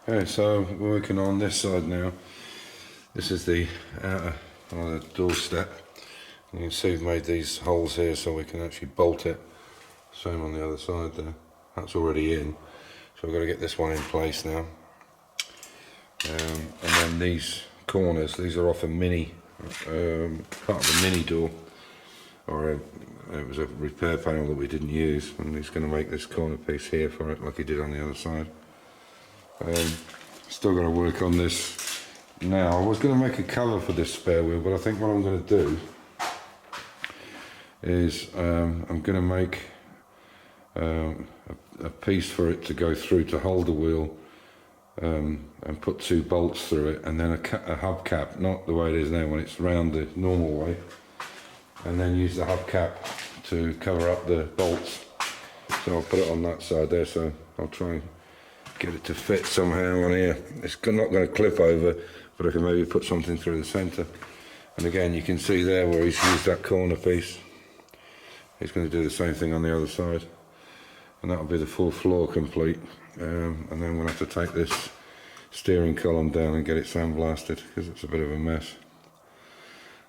Okay, so we're working on this side now. This is the outer one of the door step. You can see we've made these holes here so we can actually bolt it. Same on the other side there. That's already in. So we've got to get this one in place now. And then these corners, these are off a mini, part of the mini door. It was a repair panel that we didn't use, and he's going to make this corner piece here for it like he did on the other side. Still got to work on this now. I was going to make a cover for this spare wheel, but I think what I'm going to do is I'm going to make a piece for it to go through to hold the wheel, and put 2 bolts through it, and then a hubcap, not the way it is now when it's round the normal way, and then use the hubcap to cover up the bolts. So I'll put it on that side there, so I'll try and get it to fit somehow on here. It's not going to clip over, but I can maybe put something through the centre. And again, you can see there where he's used that corner piece. He's going to do the same thing on the other side, and that'll be the full floor complete. And then we'll have to take this steering column down and get it sandblasted because it's a bit of a mess.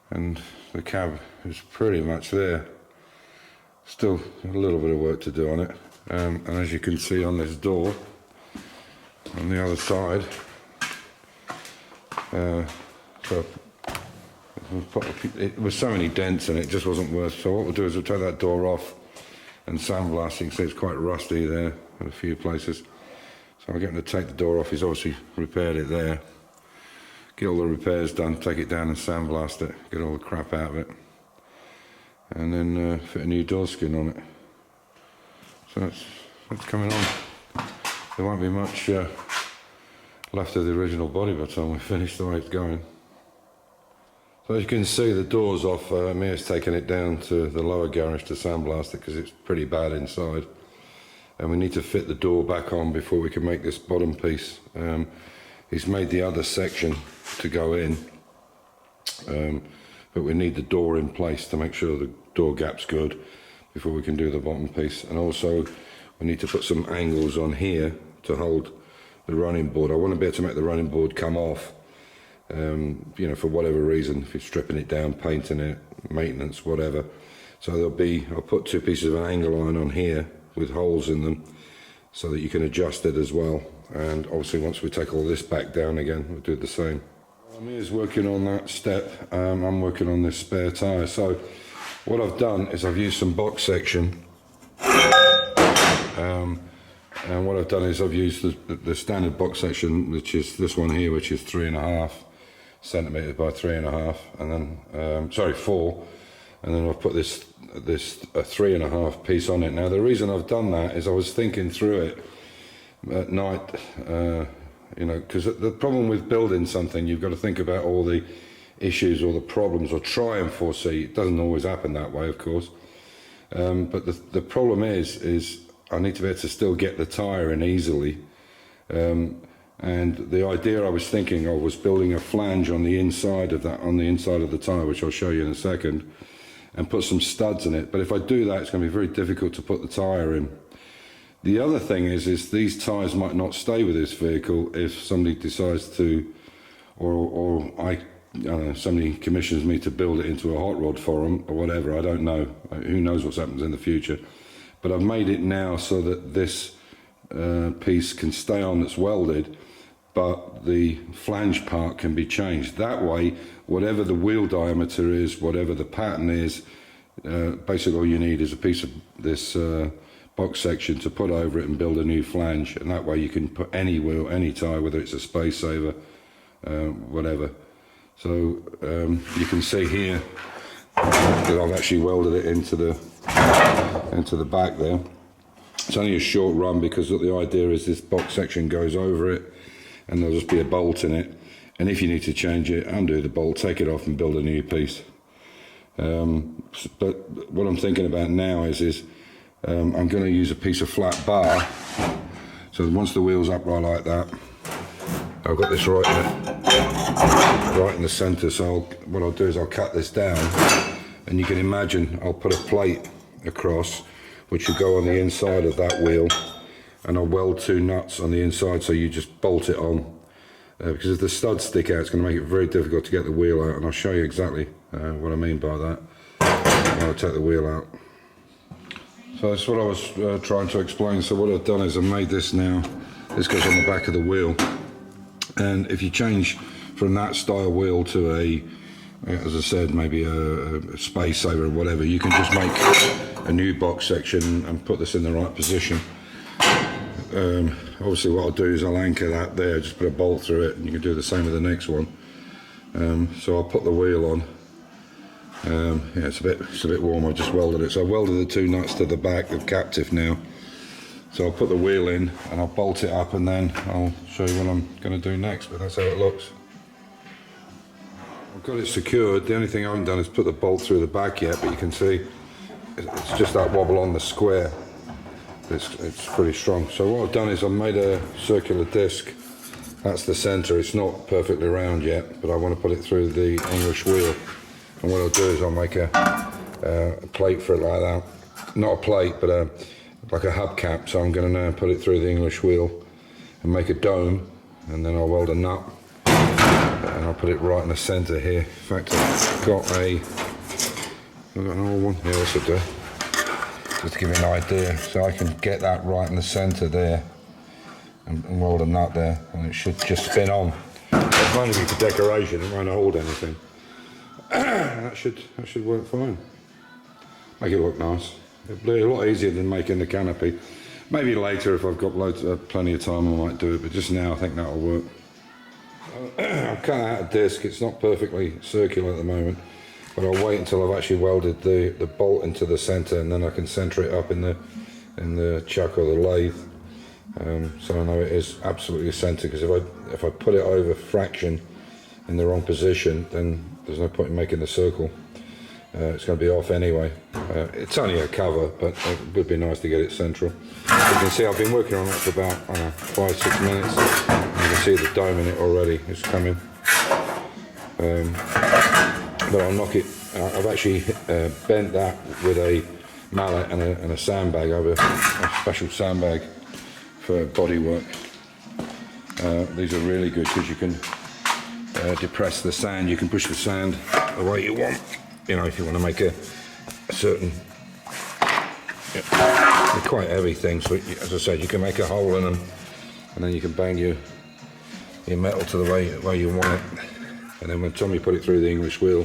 And the cab is pretty much there. Still a little bit of work to do on it. And as you can see on this door, on the other side, it was so many dents in it, just wasn't worth. So what we'll do is we'll take that door off and sandblast it. So it's quite rusty there in a few places. So I'll get him to take the door off. He's obviously repaired it there. Get all the repairs done, take it down and sandblast it, get all the crap out of it, and then fit a new door skin on it. So that's coming on. There won't be much left of the original body by the time we finish the way it's going. So as you can see, the door's off. Mia's taken it down to the lower garage to sandblast it because it's pretty bad inside. And we need to fit the door back on before we can make this bottom piece. He's made the other section to go in, but we need the door in place to make sure the door gap's good before we can do the bottom piece. And also we need to put some angles on here to hold the running board. I want to be able to make the running board come off, you know, for whatever reason, if you're stripping it down, painting it, maintenance, whatever. So I'll put 2 pieces of angle iron on here with holes in them so that you can adjust it as well. And obviously once we take all this back down again, we'll do the same. Mia's working on that step. I'm working on this spare tyre. So what I've done is I've used some box section, and what I've done is I've used the standard box section, which is this one here, which is 3.5 centimetres by 3.5, and then 4, and then I've put this 3.5 piece on it. Now the reason I've done that is I was thinking through it at night, you know, because the problem with building something, you've got to think about all the issues or the problems, or try and foresee. It doesn't always happen that way, of course, but the problem is I need to be able to still get the tyre in easily, and the idea I was thinking of was building a flange on the inside of the tyre, which I'll show you in a second, and put some studs in it. But if I do that, it's going to be very difficult to put the tyre in. The other thing is these tyres might not stay with this vehicle if somebody decides to, or I don't know, somebody commissions me to build it into a hot rod for them or whatever. I don't know. Who knows what happens in the future. But I've made it now so that this piece can stay on that's welded, but the flange part can be changed. That way, whatever the wheel diameter is, whatever the pattern is, basically all you need is a piece of this box section to put over it and build a new flange, and that way you can put any wheel, any tyre, whether it's a space saver, whatever. So you can see here that I've actually welded it into the back there. It's only a short run because the idea is this box section goes over it and there'll just be a bolt in it, and if you need to change it, undo the bolt, take it off and build a new piece. But what I'm thinking about now is I'm going to use a piece of flat bar. So once the wheel's upright like that, I've got this right in the centre. So what I'll do is I'll cut this down, and you can imagine I'll put a plate across, which will go on the inside of that wheel, and I'll weld 2 nuts on the inside, so you just bolt it on. Because if the studs stick out, it's going to make it very difficult to get the wheel out, and I'll show you exactly what I mean by that when I take the wheel out. So that's what I was trying to explain. So what I've done is I've made this now. This goes on the back of the wheel, and if you change from that style wheel to a, as I said, maybe a space saver or whatever, you can just make a new box section and put this in the right position. Obviously what I'll do is I'll anchor that there, just put a bolt through it, and you can do the same with the next one. So I'll put the wheel on. Yeah, it's a bit warm. I just welded it. So I welded the 2 nuts to the back, they're captive now. So I'll put the wheel in and I'll bolt it up, and then I'll show you what I'm going to do next, but that's how it looks. I've got it secured. The only thing I haven't done is put the bolt through the back yet, but you can see it's just that wobble on the square. It's pretty strong. So what I've done is I've made a circular disc. That's the center. It's not perfectly round yet, but I want to put it through the English wheel. And what I'll do is I'll make a plate for it like that. Not a plate, but like a hubcap. So I'm going to now put it through the English wheel and make a dome, and then I'll weld a nut and I'll put it right in the center here. In fact, I've got an old one. Yeah, this will do. Just to give you an idea, so I can get that right in the center there and weld a nut there, and it should just spin on. It's only for decoration, it won't hold anything. that should work fine. Make it look nice. It'll be a lot easier than making the canopy. Maybe later, if I've got plenty of time, I might do it, but just now I think that'll work. I've cut out a disc. It's not perfectly circular at the moment, but I'll wait until I've actually welded the bolt into the center, and then I can center it up in the chuck or the lathe, so I know it is absolutely centered. Because if I put it over fraction in the wrong position, then there's no point in making the circle. It's going to be off anyway. It's only a cover, but it would be nice to get it central. As you can see, I've been working on it for about 5-6 minutes. You can see the dome in it already. It's coming. But I'll knock it. I've actually bent that with a mallet and a sandbag. I have a special sandbag for bodywork. These are really good because you can depress the sand. You can push the sand the way you want. You know, if you want to make a certain, they're quite heavy things. So as I said, you can make a hole in them, and then you can bang your metal to the way you want it. And then when Tommy put it through the English wheel,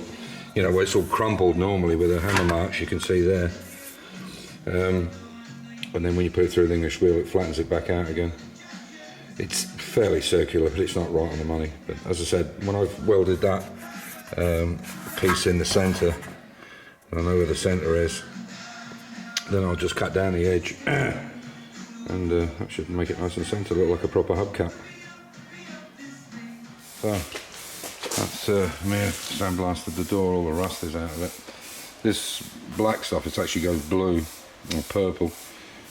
you know, where it's all crumpled normally with the hammer marks, you can see there. And then when you put it through the English wheel, it flattens it back out again. It's fairly circular, but it's not right on the money. But as I said, when I've welded that piece in the center, and I know where the center is, then I'll just cut down the edge, and that should make it nice and center, look like a proper hubcap. So that's me sandblasted the door, all the rust is out of it. This black stuff, it actually goes blue or purple.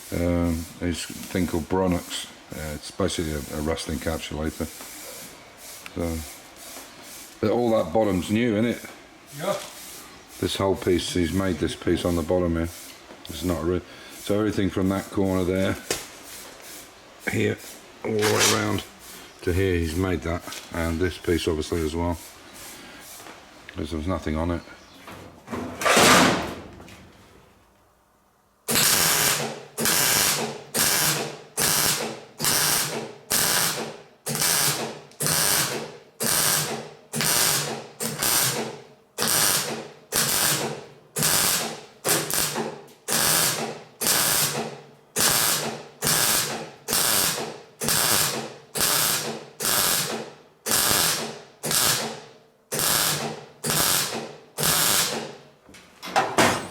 There's a thing called Bronux. It's basically a rust encapsulator. So, but all that bottom's new, isn't it? Yeah. This whole piece, he's made this piece on the bottom here. It's not real. So everything from that corner there, here, all the way around to here, he's made that, and this piece obviously as well, because there was nothing on it.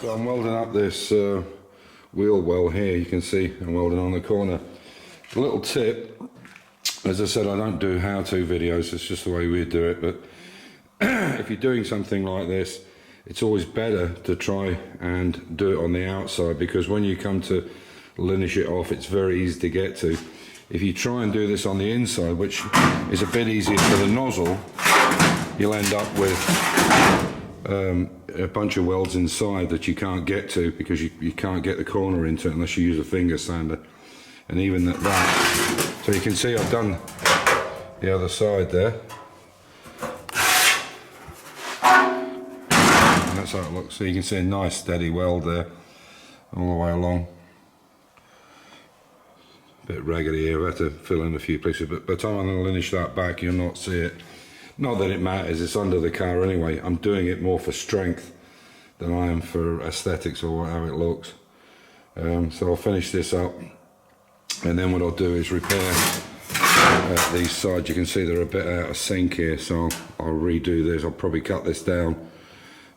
So I'm welding up this wheel well here. You can see I'm welding on the corner. A little tip, as I said, I don't do how-to videos, it's just the way we do it, but if you're doing something like this, it's always better to try and do it on the outside, because when you come to linish it off, it's very easy to get to. If you try and do this on the inside, which is a bit easier for the nozzle, you'll end up with a bunch of welds inside that you can't get to, because you can't get the corner into it unless you use a finger sander. and even at that. So you can see I've done the other side there. And that's how it looks. So you can see a nice steady weld there all the way along. A bit raggedy here, I've had to fill in a few places, but by the time I'm going to finish that back, you'll not see it. Not that it matters, it's under the car anyway. I'm doing it more for strength than I am for aesthetics or how it looks. So I'll finish this up, and then what I'll do is repair these sides. You can see they're a bit out of sync here, so I'll redo this. I'll probably cut this down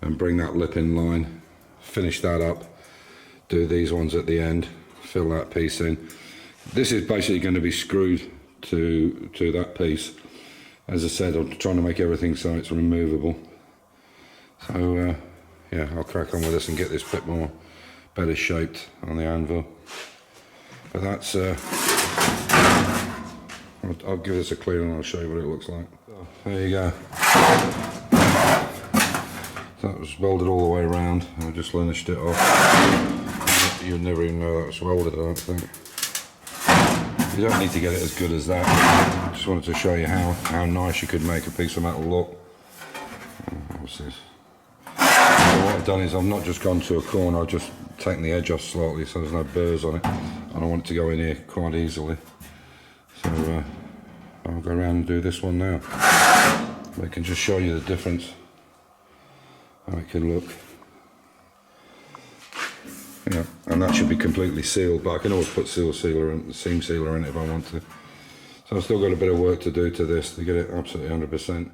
and bring that lip in line, finish that up, do these ones at the end, fill that piece in. This is basically going to be screwed to that piece. As I said, I'm trying to make everything so it's removable. So yeah, I'll crack on with this and get this bit more better shaped on the anvil. But that's I'll give this a clean and I'll show you what it looks like. So, there you go. That was welded all the way around. I just finished it off. You'd never even know that was welded, I don't think. You don't need to get it as good as that. I just wanted to show you how nice you could make a piece of metal look. What's this? So what I've done is I've not just gone to a corner, I've just taken the edge off slightly so there's no burrs on it. And I want it to go in here quite easily. So I'll go around and do this one now. I can just show you the difference, how it can look. Yeah, and that should be completely sealed, but I can always put seam sealer in it if I want to. So I've still got a bit of work to do to this to get it absolutely 100%.